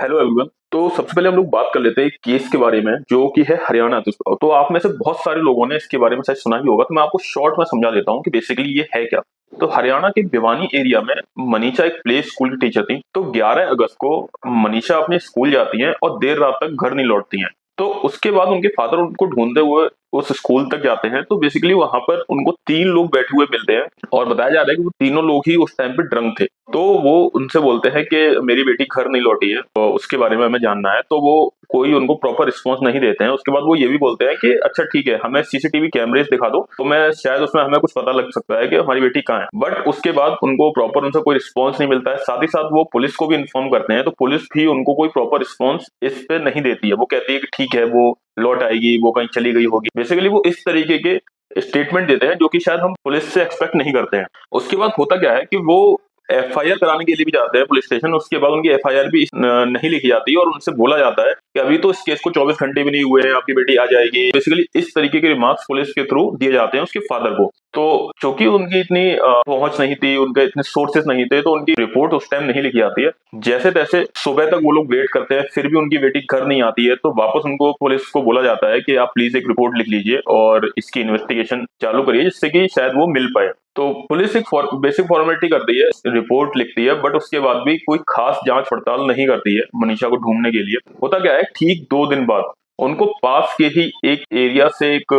Hello everyone. तो सबसे पहले हम लोग बात कर लेते हैं एक केस के बारे में जो कि है हरियाणा। तो आप में से बहुत सारे लोगों ने इसके बारे में शायद सुना ही होगा, तो मैं आपको शॉर्ट में समझा देता हूँ कि बेसिकली ये है क्या। तो हरियाणा के भिवानी एरिया में मनीषा एक प्ले स्कूल की टीचर थी। तो 11 अगस्त को मनीषा अपने स्कूल जाती हैं और देर रात तक घर नहीं लौटती हैं। तो उसके बाद उनके फादर उनको ढूंढते हुए उस स्कूल तक जाते हैं। तो बेसिकली वहां पर उनको 3 लोग बैठे हुए मिलते हैं और बताया जा रहा है कि वो तीनों लोग ही उस टाइम पे ड्रंक थे। तो वो उनसे बोलते हैं कि मेरी बेटी घर नहीं लौटी है, तो उसके बारे में हमें जानना है। तो वो कोई उनको प्रॉपर रिस्पॉन्स नहीं देते हैं। उसके बाद वो ये भी बोलते हैं कि अच्छा ठीक है, हमें सीसीटीवी कैमरेज दिखा दो, तो मैं शायद उसमें हमें कुछ पता लग सकता है कि हमारी बेटी कहाँ है। बट उसके बाद उनको प्रॉपर उनसे कोई रिस्पॉन्स नहीं मिलता है। साथ ही साथ वो पुलिस को भी इन्फॉर्म करते हैं, तो पुलिस भी उनको कोई प्रॉपर रिस्पॉन्स इस पे नहीं देती है। वो कहती है कि ठीक है, वो लौट आएगी, वो कहीं चली गई होगी। बेसिकली वो इस तरीके के स्टेटमेंट देते हैं जो कि शायद हम पुलिस से एक्सपेक्ट नहीं करते हैं। उसके बाद होता क्या है कि वो एफआईआर कराने के लिए भी जाते हैं पुलिस स्टेशन। उसके बाद उनकी एफआईआर भी नहीं लिखी जाती है और उनसे बोला जाता है कि अभी तो इस केस को 24 घंटे भी नहीं हुए हैं, आपकी बेटी आ जाएगी। बेसिकली इस तरीके के रिमार्क्स पुलिस के थ्रू दिए जाते हैं उसके फादर को। तो चूंकि उनकी इतनी पहुंच नहीं थी, उनके इतने सोर्सेस नहीं थे, तो उनकी रिपोर्ट उस टाइम नहीं लिखी जाती है। जैसे तैसे सुबह तक वो लोग वेट करते हैं, फिर भी उनकी बेटी घर नहीं आती है। तो वापस उनको पुलिस को बोला जाता है कि आप प्लीज एक रिपोर्ट लिख लीजिए और इसकी इन्वेस्टिगेशन चालू करिए, जिससे कि शायद वो मिल पाए। तो पुलिस एक बेसिक फॉर्मेलिटी करती है, रिपोर्ट लिखती है, बट उसके बाद भी कोई खास जांच पड़ताल नहीं करती है मनीषा को ढूंढने के लिए। होता क्या है, ठीक 2 दिन बाद उनको पास के ही एक एरिया से एक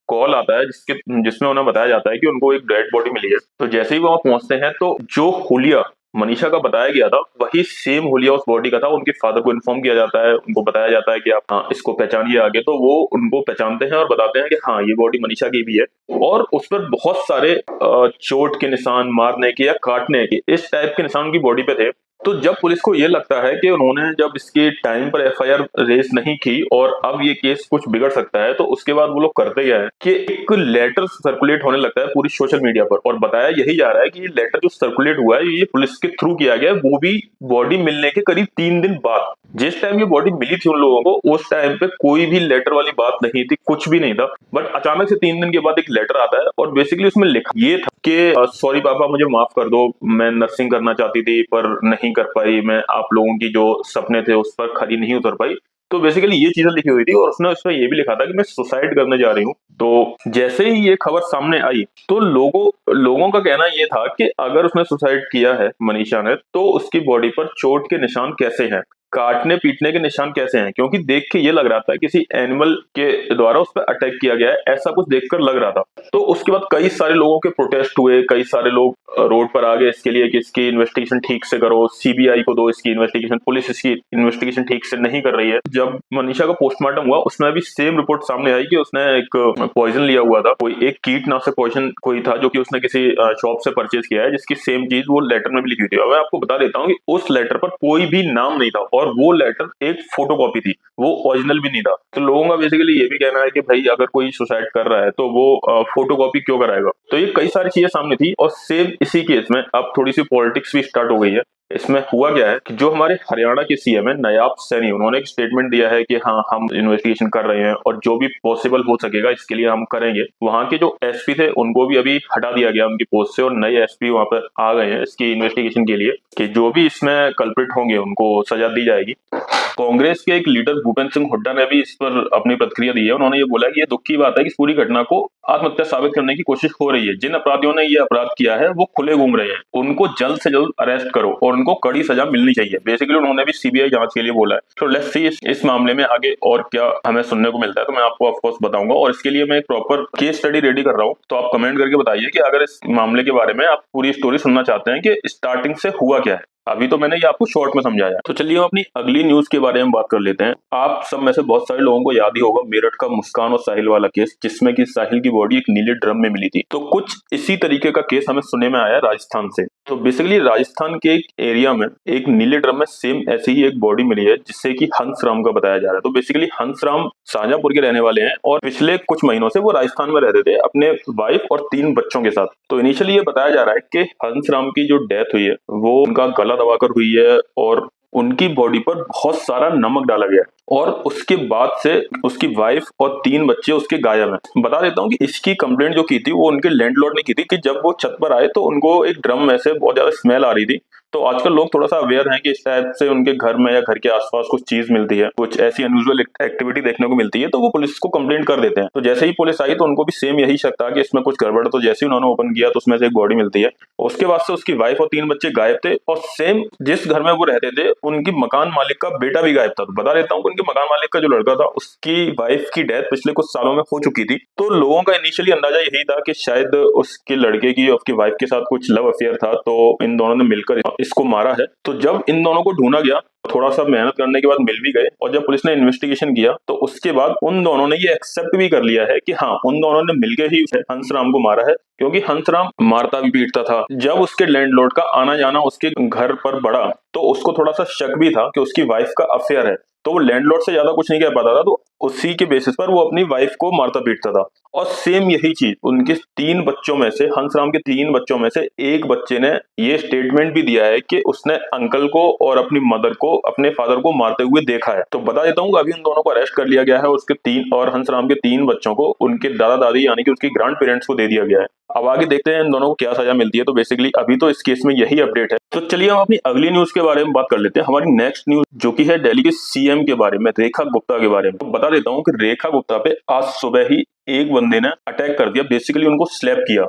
कॉल आता है जिसमें उन्हें बताया जाता है कि उनको एक डेड बॉडी मिली है। तो जैसे ही वहां पहुंचते हैं, तो जो हुलिया मनीषा का बताया गया था वही सेम हुलिया उस बॉडी का था। उनके फादर को इन्फॉर्म किया जाता है, उनको बताया जाता है कि आप इसको पहचानिए आगे। तो वो उनको पहचानते हैं और बताते हैं कि हाँ, ये बॉडी मनीषा की भी है। और उस पर बहुत सारे चोट के निशान, मारने के या काटने के, इस टाइप के निशान उनकी बॉडी पे थे। तो जब पुलिस को ये लगता है कि उन्होंने जब इसके टाइम पर एफआईआर रेज नहीं की और अब ये केस कुछ बिगड़ सकता है, तो उसके बाद वो लोग करते क्या है कि एक लेटर सर्कुलेट होने लगता है पूरी सोशल मीडिया पर। और बताया यही जा रहा है कि ये लेटर जो सर्कुलेट हुआ है ये पुलिस के थ्रू किया गया है, वो भी बॉडी मिलने के करीब 3 दिन बाद। जिस टाइम ये बॉडी मिली थी उन लोगों को, उस टाइम पे कोई भी लेटर वाली बात नहीं थी, कुछ भी नहीं था। बट अचानक से 3 दिन के बाद एक लेटर आता है और बेसिकली उसमें लिखा ये था कि सॉरी पापा, मुझे माफ कर दो, मैं नर्सिंग करना चाहती थी पर नहीं कर पाई, मैं आप लोगों की जो सपने थे उस पर खरी नहीं उतर पाई। तो बेसिकली ये चीजें लिखी हुई थी और उसने उसमें ये भी लिखा था कि मैं सुसाइड करने जा रही हूँ। तो जैसे ही ये खबर सामने आई, तो लोगों का कहना ये था कि अगर उसने सुसाइड किया है मनीषा ने, तो उसकी बॉडी पर चोट के निशान कैसे हैं, काटने पीटने के निशान कैसे हैं, क्योंकि देख के ये लग रहा था किसी एनिमल के द्वारा उस पर अटैक किया गया है, ऐसा कुछ देखकर लग रहा था। तो उसके बाद कई सारे लोगों के प्रोटेस्ट हुए, कई सारे लोग रोड पर आ गए इसके लिए कि इसकी इन्वेस्टिगेशन ठीक से करो, सीबीआई को दो इसकी इन्वेस्टिगेशन, पुलिस इसकी इन्वेस्टिगेशन ठीक से नहीं कर रही है। जब मनीषा का पोस्टमार्टम हुआ, उसमें भी सेम रिपोर्ट सामने आई कि उसने एक पॉइजन लिया हुआ था, कोई एक कीटनाशक पॉइजन कोई था जो कि उसने किसी शॉप से परचेज किया है, जिसकी सेम चीज वो लेटर में भी लिखी हुई थी। अब मैं आपको बता देता हूँ कि उस लेटर पर कोई भी नाम नहीं था और वो लेटर एक फोटोकॉपी थी, वो ओरिजिनल भी नहीं था। तो लोगों का बेसिकली ये भी कहना है कि भाई अगर कोई सुसाइड कर रहा है तो वो फोटोकॉपी क्यों कराएगा। तो ये कई सारी चीजें सामने थी। और सेम इसी केस में अब थोड़ी सी पॉलिटिक्स भी स्टार्ट हो गई है। इसमें हुआ क्या है कि जो हमारे हरियाणा के सीएम है नायाब सैनी, उन्होंने एक स्टेटमेंट दिया है कि हाँ, हम इन्वेस्टिगेशन कर रहे हैं और जो भी पॉसिबल हो सकेगा इसके लिए हम करेंगे। वहां के जो एसपी थे उनको भी अभी हटा दिया गया उनकी पोस्ट से और नए एसपी वहां पर आ गए हैं इसकी इन्वेस्टिगेशन के लिए कि जो भी इसमें कल्प्रिट होंगे उनको सजा दी जाएगी। कांग्रेस के एक लीडर भूपेंद्र सिंह हुड्डा ने भी इस पर अपनी प्रतिक्रिया दी है। उन्होंने ये बोला कि ये दुख की बात है कि इस पूरी घटना को आत्महत्या साबित करने की कोशिश हो रही है। जिन अपराधियों ने ये अपराध किया है वो खुले घूम रहे हैं, उनको जल्द से जल्द अरेस्ट करो और उनको कड़ी सजा मिलनी चाहिए। बेसिकली उन्होंने भी सीबीआई जांच के लिए बोला है। तो लेट्स सी इस मामले में आगे और क्या हमें सुनने को मिलता है, तो मैं आपको ऑफकोर्स बताऊंगा। और इसके लिए मैं एक प्रॉपर केस स्टडी रेडी कर रहा हूँ, तो आप कमेंट करके बताइए कि अगर इस मामले के बारे में आप पूरी स्टोरी सुनना चाहते हैं कि स्टार्टिंग से हुआ क्या है। अभी तो मैंने ये आपको शॉर्ट में समझाया। तो चलिए हम अपनी अगली न्यूज के बारे में बात कर लेते हैं। आप सब में से बहुत सारे लोगों को याद ही होगा मेरठ का मुस्कान और साहिल वाला केस, जिसमें कि साहिल की बॉडी एक नीले ड्रम में मिली थी। तो कुछ इसी तरीके का केस हमें सुनने में आया राजस्थान से। तो बेसिकली राजस्थान के एक एरिया में एक नीले ड्रम में सेम ऐसी ही एक बॉडी मिली है, जिससे कि हंसराम का बताया जा रहा है। तो बेसिकली हंसराम शाहजहांपुर के रहने वाले हैं और पिछले कुछ महीनों से वो राजस्थान में रहते थे अपने वाइफ और 3 बच्चों के साथ। तो इनिशियली ये बताया जा रहा है कि हंसराम की जो डेथ हुई है वो उनका गला दबाकर हुई है और उनकी बॉडी पर बहुत सारा नमक डाला गया और उसके बाद से उसकी वाइफ और 3 बच्चे उसके गायब हैं। बता देता हूँ कि इसकी कंप्लेंट जो की थी वो उनके लैंडलॉर्ड ने की थी कि जब वो छत पर आए तो उनको एक ड्रम में से बहुत ज्यादा स्मेल आ रही थी तो आजकल लोग थोड़ा सा अवेयर हैं कि इस टाइप से उनके घर में या घर के आसपास कुछ चीज मिलती है, कुछ ऐसी अनयूजुअल एक्टिविटी देखने को मिलती है, तो वो पुलिस को कंप्लेंट कर देते हैं। तो जैसे ही पुलिस आई तो उनको भी सेम यही शक था कि इसमें कुछ गड़बड़, तो जैसे ही उन्होंने ओपन किया तो उसमें से एक बॉडी मिलती है। उसके बाद से उसकी वाइफ और 3 बच्चे गायब थे, और सेम जिस घर में वो रहते थे उनकी मकान मालिक का बेटा भी गायब था। तो बता देता हूँ कि उनके मकान मालिक का जो लड़का था उसकी वाइफ की डेथ पिछले कुछ सालों में हो चुकी थी। तो लोगों का इनिशियली अंदाजा यही था कि शायद उसके लड़के की उसकी वाइफ के साथ कुछ लव अफेयर था, तो इन दोनों ने मिलकर इसको मारा है। तो जब इन दोनों को ढूंढा गया, थोड़ा सा मेहनत करने के बाद मिल भी गए, और जब पुलिस ने इन्वेस्टिगेशन किया तो उसके बाद उन दोनों ने ये एक्सेप्ट भी कर लिया है कि हाँ, उन दोनों ने मिलकर ही हंसराम को मारा है, क्योंकि हंसराम मारता भी पीटता था। जब उसके लैंडलॉर्ड का आना जाना उसके घर पर बढ़ा तो उसको थोड़ा सा शक भी था कि उसकी वाइफ का अफेयर है, तो वो लैंडलॉर्ड से ज्यादा कुछ नहीं कह पाता था, तो उसी के बेसिस पर वो अपनी वाइफ को मारता पीटता था। और सेम यही चीज उनके 3 बच्चों में से, हंसराम के 3 बच्चों में से एक बच्चे ने ये स्टेटमेंट भी दिया है कि उसने अंकल को और अपनी मदर को, अपने फादर को मारते हुए देखा है। तो बता देता हूँ अभी उन दोनों को अरेस्ट कर लिया गया है, उसके 3 और हंसराम के 3 बच्चों को उनके दादा दादी यानी कि उसके ग्रैंड पेरेंट्स को दे दिया गया है। अब आगे देखते हैं इन दोनों को क्या सजा मिलती है। तो बेसिकली अभी तो इस केस में यही अपडेट है। तो चलिए हम अपनी अगली न्यूज के बारे में बात कर लेते हैं। हमारी नेक्स्ट न्यूज जो कि है दिल्ली के सीएम के बारे में, रेखा गुप्ता के बारे में। तो बता देता हूँ कि रेखा गुप्ता पे आज सुबह ही एक बंदे ने अटैक कर दिया, बेसिकली उनको स्लैप किया।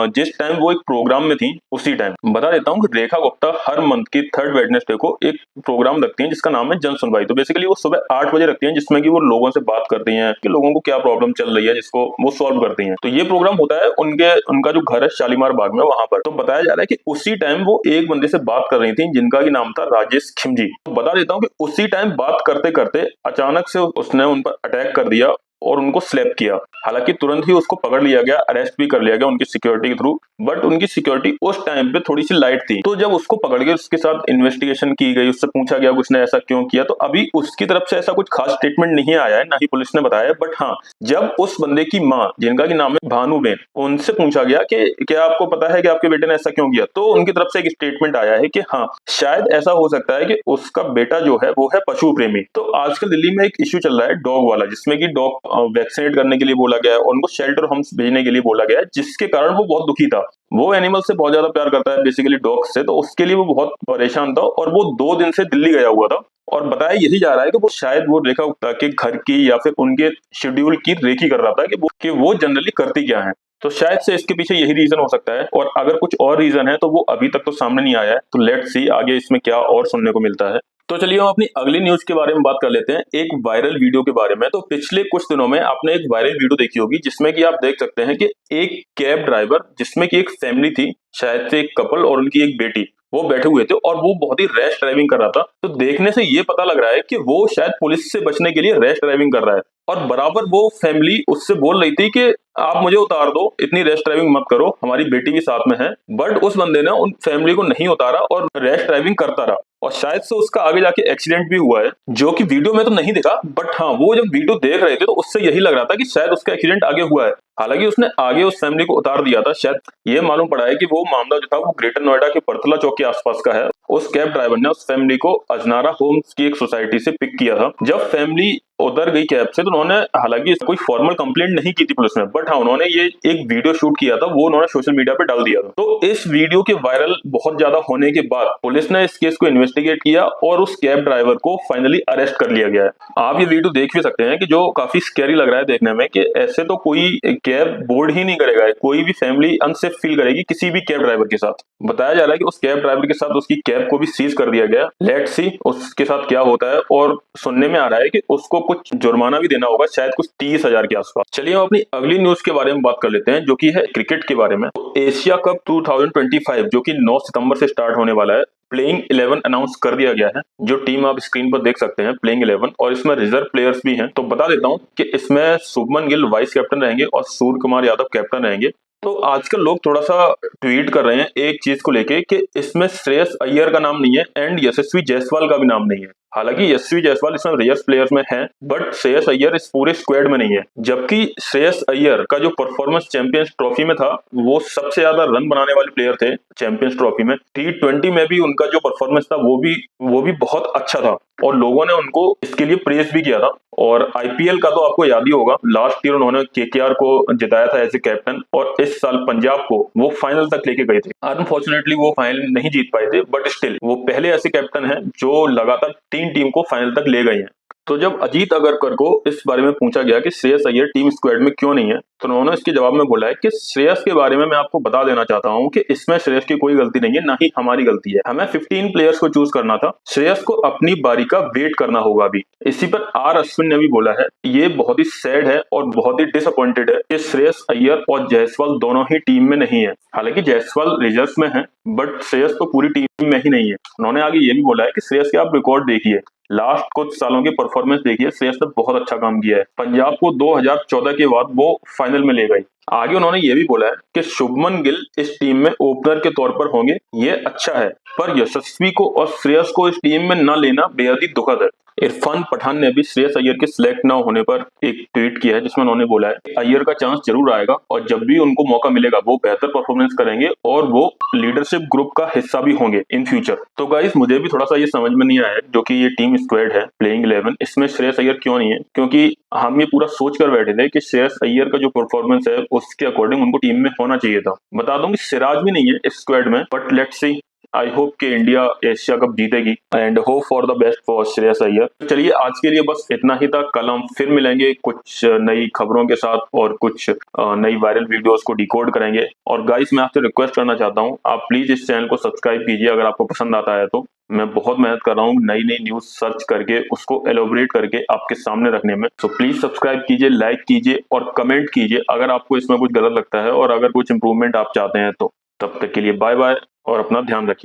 जिस टाइम वो एक प्रोग्राम में थी उसी टाइम। बता देता हूँ कि रेखा गुप्ता हर मंथ की 3rd वेडनेसडे को एक प्रोग्राम रखती हैं जिसका नाम है जन सुनवाई। तो बेसिकली वो सुबह 8 बजे रखती हैं, जिसमें कि वो लोगों से बात करती हैं कि लोगों को क्या प्रॉब्लम चल रही है, जिसको वो सॉल्व करती हैं। तो ये प्रोग्राम होता है उनका जो घर है शालीमार बाग में, वहां पर। तो बताया जा रहा है कि उसी टाइम वो एक बंदे से बात कर रही थी जिनका की नाम था राजेश खिमजी। तो बता देता हूँ कि उसी टाइम बात करते करते अचानक से उसने उन पर अटैक कर दिया और उनको स्लैप किया। हालांकि तुरंत ही उसको पकड़ लिया गया, अरेस्ट भी कर लिया गया उनकी सिक्योरिटी के थ्रू, बट उनकी सिक्योरिटी उस टाइम पे थोड़ी सी लाइट थी। तो जब उसको पकड़ के उसके साथ इन्वेस्टिगेशन की गई, उससे पूछा गया उसने ऐसा क्यों किया, तो अभी उसकी तरफ से ऐसा कुछ खास स्टेटमेंट नहीं आया है, ना ही पुलिस ने बताया। बट हाँ, जब उस बंदे की माँ, जिनका की नाम है भानुबेन, उनसे पूछा गया कि क्या आपको पता है कि आपके बेटे ने ऐसा क्यों किया, तो उनकी तरफ से एक स्टेटमेंट आया है कि हाँ, शायद ऐसा हो सकता है कि उसका बेटा जो है वो है पशु प्रेमी। तो आजकल दिल्ली में एक इश्यू चल रहा है डॉग वाला, जिसमें कि डॉग वैक्सीनेट करने के लिए बोला गया है और उनको शेल्टर होम्स भेजने के लिए बोला गया है, जिसके कारण वो बहुत दुखी था। वो एनिमल से बहुत ज्यादा प्यार करता है, बेसिकली डॉग से, तो उसके लिए वो बहुत परेशान था और वो 2 दिन से दिल्ली गया हुआ था। और बताया यही जा रहा है कि वो शायद वो रेखा गुप्ता के घर की या फिर उनके शेड्यूल की रेकी कर रहा था कि वो जनरली करती क्या है। तो शायद से इसके पीछे यही रीजन हो सकता है, और अगर कुछ और रीजन है तो वो अभी तक तो सामने नहीं आया है। तो लेट्स सी आगे इसमें क्या और सुनने को मिलता है। तो चलिए हम अपनी अगली न्यूज के बारे में बात कर लेते हैं, एक वायरल वीडियो के बारे में। तो पिछले कुछ दिनों में आपने एक वायरल वीडियो देखी होगी जिसमें कि आप देख सकते हैं कि एक कैब ड्राइवर, जिसमें कि एक फैमिली थी, शायद से एक कपल और उनकी एक बेटी, वो बैठे हुए थे और वो बहुत ही रैश ड्राइविंग कर रहा था। तो देखने से ये पता लग रहा है कि वो शायद पुलिस से बचने के लिए रैश ड्राइविंग कर रहा है, और बराबर वो फैमिली उससे बोल रही थी कि आप मुझे उतार दो, इतनी रैश ड्राइविंग मत करो, हमारी बेटी भी साथ में है। बट उस बंदे ने उन फैमिली को नहीं उतारा और रैश ड्राइविंग करता रहा, और शायद से उसका आगे जाके एक्सीडेंट भी हुआ है, जो कि वीडियो में तो नहीं दिखा। बट हाँ, वो जब वीडियो देख रहे थे तो उससे यही लग रहा था कि शायद उसका एक्सीडेंट आगे हुआ है। हालांकि उसने आगे उस फैमिली को उतार दिया था। शायद ये मालूम पड़ा है कि वो मामला जो था वो ग्रेटर नोएडा के परतला चौक के आसपास का है। उस कैब ड्राइवर ने उस फैमिली को अजनारा होम्स की एक सोसाइटी से पिक किया था। जब फैमिली उतर गई कैब से तो उन्होंने, हालांकि कोई फॉर्मल कंप्लेंट नहीं की थी पुलिस में, बट हाँ, उन्होंने ये एक वीडियो शूट किया था, वो उन्होंने सोशल मीडिया पे डाल दिया था। तो इस वीडियो के वायरल बहुत ज्यादा होने के बाद पुलिस ने इस केस को इन्वेस्टिगेट किया और उस कैब ड्राइवर को फाइनली अरेस्ट कर लिया गया है। आप ये वीडियो देख भी सकते हैं कि जो काफी स्कैरी लग रहा है देखने में, कि ऐसे तो कोई कैब बोर्ड ही नहीं करेगा, कोई भी फैमिली अनसेफ फील करेगी किसी भी कैब ड्राइवर के साथ। बताया जा रहा है कि उस कैब ड्राइवर के साथ उसकी कैब को भी सीज कर दिया गया। लेट्स सी उसके साथ क्या होता है, और सुनने में आ रहा है कि उसको कुछ जुर्माना भी देना होगा, शायद कुछ 30,000 के आसपास। चलिए हम अपनी अगली न्यूज के बारे में बात कर लेते हैं, जो कि है क्रिकेट के बारे में। एशिया कप 2025 जो कि 9 सितंबर से स्टार्ट होने वाला है, प्लेइंग 11 अनाउंस कर दिया गया है। जो टीम आप स्क्रीन पर देख सकते हैं, प्लेइंग 11, और इसमें रिजर्व प्लेयर्स भी हैं। तो बता देता हूं कि इसमें शुभमन गिल वाइस कैप्टन रहेंगे और सूर्य कुमार यादव कैप्टन रहेंगे। तो आजकल लोग थोड़ा सा ट्वीट कर रहे हैं एक चीज को लेके कि इसमें श्रेयस अय्यर का नाम नहीं है एंड यशस्वी जायसवाल का भी नाम नहीं है। हालांकि यशस्वी जायसवाल इसमें रेयर्स प्लेयर्स में है, बट श्रेयस अय्यर इस पूरे स्क्वाड में नहीं है। जबकि श्रेयस अय्यर का जो परफॉर्मेंस चैंपियंस ट्रॉफी में था, वो सबसे ज्यादा रन बनाने वाले प्लेयर थे चैंपियंस ट्रॉफी में। T20 में भी उनका जो परफॉर्मेंस था वो भी बहुत अच्छा था। और लोगों ने उनको इसके लिए प्रेज भी किया था। और आईपीएल का तो आपको याद ही होगा, लास्ट ईयर उन्होंने केकेआर को जिताया था एज ए कैप्टन, और इस साल पंजाब को वो फाइनल तक लेके गए थे। अनफॉर्चुनेटली वो फाइनल नहीं जीत पाए थे, बट स्टिल वो पहले ऐसे कैप्टन हैं जो लगातार 3 टीम को फाइनल तक ले गए हैं। तो जब अजीत अगरकर को इस बारे में पूछा गया कि श्रेयस अय्यर टीम स्क्वाड में क्यों नहीं है, तो उन्होंने इसके जवाब में बोला है कि श्रेयस के बारे में मैं आपको बता देना चाहता हूं कि इसमें श्रेयस की कोई गलती नहीं है, ना ही हमारी गलती है। हमें 15 प्लेयर्स को चूज करना था, श्रेयस को अपनी बारी का वेट करना होगा अभी। इसी पर आर अश्विन ने भी बोला है, ये बहुत ही सैड है और बहुत ही डिसअपॉइंटेड है कि श्रेयस अय्यर और जायसवाल दोनों ही टीम में नहीं है। हालांकि जायसवाल रिजर्व में है, बट श्रेयस तो पूरी टीम में ही नहीं है। उन्होंने आगे ये भी बोला है कि श्रेयस के आप रिकॉर्ड देखिए, लास्ट कुछ सालों की परफॉर्मेंस देखिए, श्रेयस ने बहुत अच्छा काम किया है। पंजाब को 2014 के बाद वो फाइनल में ले गई। आगे उन्होंने ये भी बोला है कि शुभमन गिल इस टीम में ओपनर के तौर पर होंगे, ये अच्छा है, पर यशस्वी को और श्रेयस को इस टीम में न लेना बेहद ही दुखद है। इरफान पठान ने भी श्रेयस अय्यर के सिलेक्ट न होने पर एक ट्वीट किया है, जिसमें उन्होंने बोला है अय्यर का चांस जरूर आएगा और जब भी उनको मौका मिलेगा वो बेहतर परफॉर्मेंस करेंगे और वो लीडरशिप ग्रुप का हिस्सा भी होंगे इन फ्यूचर। तो गाइस, मुझे भी थोड़ा सा ये समझ में नहीं आया जो कि ये टीम स्क्वाड है प्लेइंग 11, इसमें श्रेयस अय्यर क्यों नहीं है, क्योंकि हम ये पूरा सोच कर बैठे थे कि श्रेयस अय्यर का जो परफॉर्मेंस है उसके अकॉर्डिंग उनको टीम में होना चाहिए था। बता दूं कि सिराज भी नहीं है इस स्क्वाड में, but let's see, I hope कि इंडिया एशिया कप जीतेगी and hope for the best for Shreyas Iyer. चलिए आज के लिए बस इतना ही था, कल हम फिर मिलेंगे कुछ नई खबरों के साथ और कुछ नई वायरल वीडियोस को डिकोड करेंगे। और गाइस, मैं आपसे रिक्वेस्ट करना चाहता हूं, आप प्लीज इस चैनल को सब्सक्राइब कीजिए अगर आपको पसंद आता है तो। मैं बहुत मेहनत कर रहा हूँ नई नई न्यूज सर्च करके उसको एलोबरेट करके आपके सामने रखने में। तो प्लीज सब्सक्राइब कीजिए, लाइक कीजिए और कमेंट कीजिए अगर आपको इसमें कुछ गलत लगता है और अगर कुछ इंप्रूवमेंट आप चाहते हैं तो। तब तक के लिए बाय बाय और अपना ध्यान रखिए।